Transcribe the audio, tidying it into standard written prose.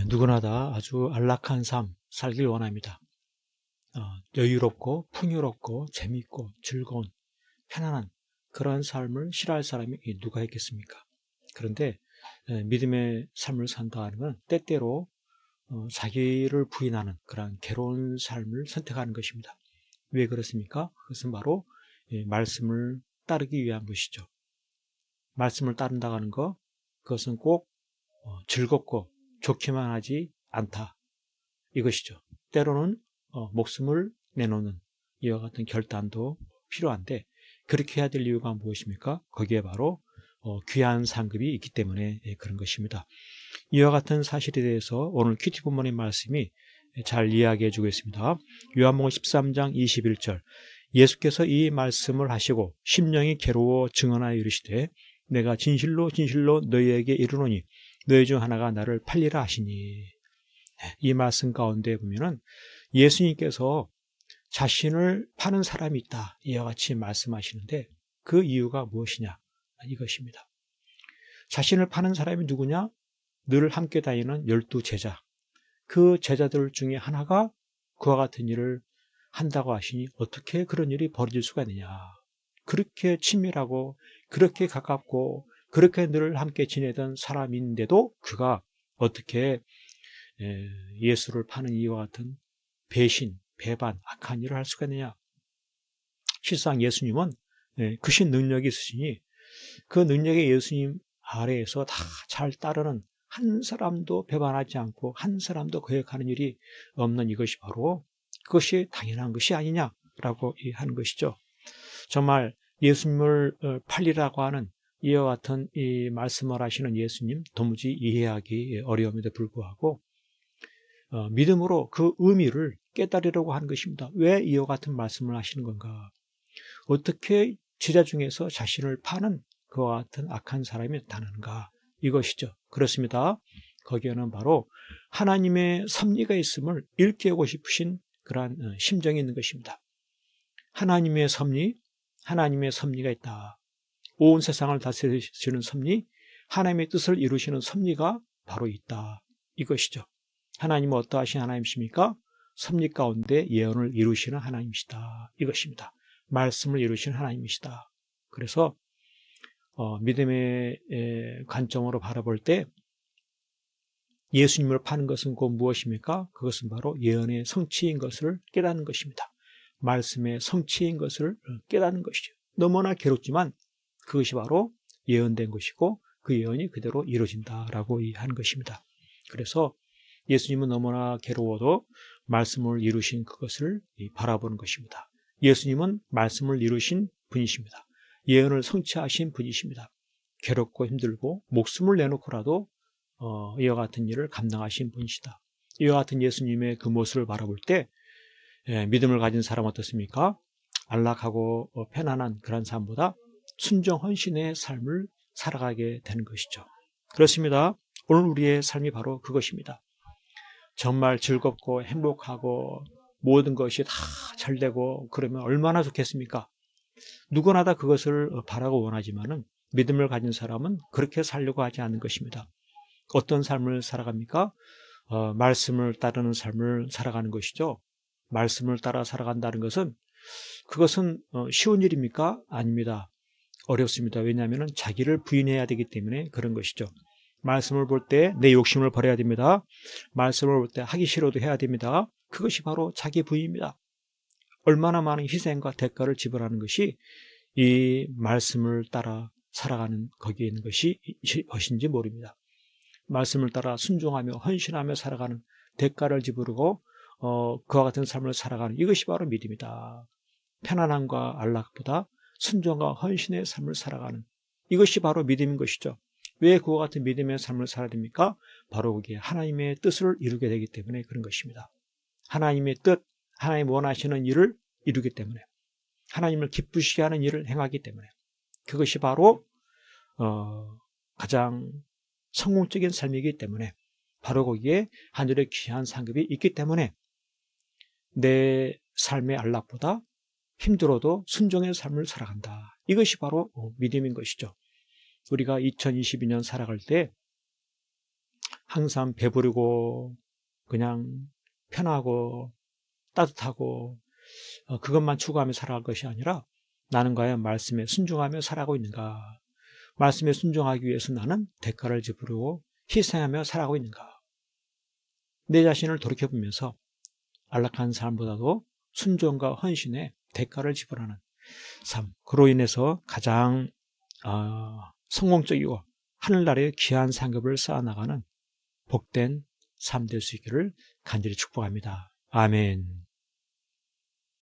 누구나 다 아주 안락한 삶 살길 원합니다. 여유롭고 풍요롭고 재미있고 즐거운 편안한 그런 삶을 싫어할 사람이 누가 있겠습니까? 그런데 믿음의 삶을 산다 하는 건 때때로 자기를 부인하는 그런 괴로운 삶을 선택하는 것입니다. 왜 그렇습니까? 그것은 바로 말씀을 따르기 위한 것이죠. 말씀을 따른다고 하는 것, 그것은 꼭 즐겁고 좋기만 하지 않다. 이것이죠. 때로는 목숨을 내놓는 이와 같은 결단도 필요한데 그렇게 해야 될 이유가 무엇입니까? 거기에 바로 귀한 상급이 있기 때문에 그런 것입니다. 이와 같은 사실에 대해서 오늘 큐티 본문의 말씀이 잘 이야기해 주겠습니다. 요한복음 13장 21절 예수께서 이 말씀을 하시고 심령이 괴로워 증언하여 이르시되 내가 진실로 진실로 너희에게 이르노니 너희 중 하나가 나를 팔리라 하시니. 이 말씀 가운데 보면은 예수님께서 자신을 파는 사람이 있다 이와 같이 말씀하시는데 그 이유가 무엇이냐 이것입니다. 자신을 파는 사람이 누구냐? 늘 함께 다니는 12제자, 그 제자들 중에 하나가 그와 같은 일을 한다고 하시니 어떻게 그런 일이 벌어질 수가 있느냐. 그렇게 친밀하고 그렇게 가깝고 그렇게 늘 함께 지내던 사람인데도 그가 어떻게 예수를 파는 이와 같은 배신, 배반, 악한 일을 할 수가 있느냐. 실상 예수님은 크신 능력이 있으시니 그 능력의 예수님 아래에서 다 잘 따르는 한 사람도 배반하지 않고 한 사람도 거역하는 일이 없는 이것이 바로 그것이 당연한 것이 아니냐라고 하는 것이죠. 정말 예수님을 팔리라고 하는 이와 같은 이 말씀을 하시는 예수님 도무지 이해하기 어려움에도 불구하고 믿음으로 그 의미를 깨달으려고 하는 것입니다. 왜 이와 같은 말씀을 하시는 건가? 어떻게 제자 중에서 자신을 파는 그와 같은 악한 사람이 나타나는가? 이것이죠. 그렇습니다. 거기에는 바로 하나님의 섭리가 있음을 일깨우고 싶으신 그러한 심정이 있는 것입니다. 하나님의 섭리가 있다. 온 세상을 다스리시는 섭리, 하나님의 뜻을 이루시는 섭리가 바로 있다. 이것이죠. 하나님은 어떠하신 하나님이십니까? 섭리 가운데 예언을 이루시는 하나님이시다. 이것입니다. 말씀을 이루시는 하나님이시다. 그래서 믿음의 관점으로 바라볼 때 예수님을 파는 것은 곧 무엇입니까? 그것은 바로 예언의 성취인 것을 깨닫는 것입니다. 말씀의 성취인 것을 깨닫는 것이죠. 너무나 괴롭지만 그것이 바로 예언된 것이고 그 예언이 그대로 이루어진다라고 하는 것입니다. 그래서 예수님은 너무나 괴로워도 말씀을 이루신 그것을 바라보는 것입니다. 예수님은 말씀을 이루신 분이십니다. 예언을 성취하신 분이십니다. 괴롭고 힘들고 목숨을 내놓고라도 이와 같은 일을 감당하신 분이시다. 이와 같은 예수님의 그 모습을 바라볼 때 믿음을 가진 사람 어떻습니까? 안락하고 편안한 그런 삶보다 순종 헌신의 삶을 살아가게 되는 것이죠. 그렇습니다. 오늘 우리의 삶이 바로 그것입니다. 정말 즐겁고 행복하고 모든 것이 다 잘되고 그러면 얼마나 좋겠습니까? 누구나 다 그것을 바라고 원하지만은 믿음을 가진 사람은 그렇게 살려고 하지 않는 것입니다. 어떤 삶을 살아갑니까? 말씀을 따르는 삶을 살아가는 것이죠. 말씀을 따라 살아간다는 것은 그것은 쉬운 일입니까? 아닙니다. 어렵습니다. 왜냐하면 자기를 부인해야 되기 때문에 그런 것이죠. 말씀을 볼 때 내 욕심을 버려야 됩니다. 말씀을 볼 때 하기 싫어도 해야 됩니다. 그것이 바로 자기 부인입니다. 얼마나 많은 희생과 대가를 지불하는 것이 이 말씀을 따라 살아가는 거기에 있는 것인지 모릅니다. 말씀을 따라 순종하며 헌신하며 살아가는 대가를 지불하고 그와 같은 삶을 살아가는 이것이 바로 믿음이다. 편안함과 안락보다 순종과 헌신의 삶을 살아가는 이것이 바로 믿음인 것이죠. 왜 그와 같은 믿음의 삶을 살아야 됩니까? 바로 그게 하나님의 뜻을 이루게 되기 때문에 그런 것입니다. 하나님의 뜻, 하나님 원하시는 일을 이루기 때문에 하나님을 기쁘시게 하는 일을 행하기 때문에 그것이 바로 가장 성공적인 삶이기 때문에 바로 거기에 하늘의 귀한 상급이 있기 때문에 내 삶의 안락보다 힘들어도 순종의 삶을 살아간다. 이것이 바로 믿음인 것이죠. 우리가 2022년 살아갈 때 항상 배부르고 그냥 편하고 따뜻하고 그것만 추구하며 살아갈 것이 아니라 나는 과연 말씀에 순종하며 살아가고 있는가? 말씀에 순종하기 위해서 나는 대가를 지불하고 희생하며 살아가고 있는가? 내 자신을 돌이켜보면서 안락한 삶보다도 순종과 헌신에 대가를 지불하는 삶, 그로 인해서 가장 성공적이고 하늘나라의 귀한 상급을 쌓아나가는 복된 삶 될 수 있기를 간절히 축복합니다. 아멘.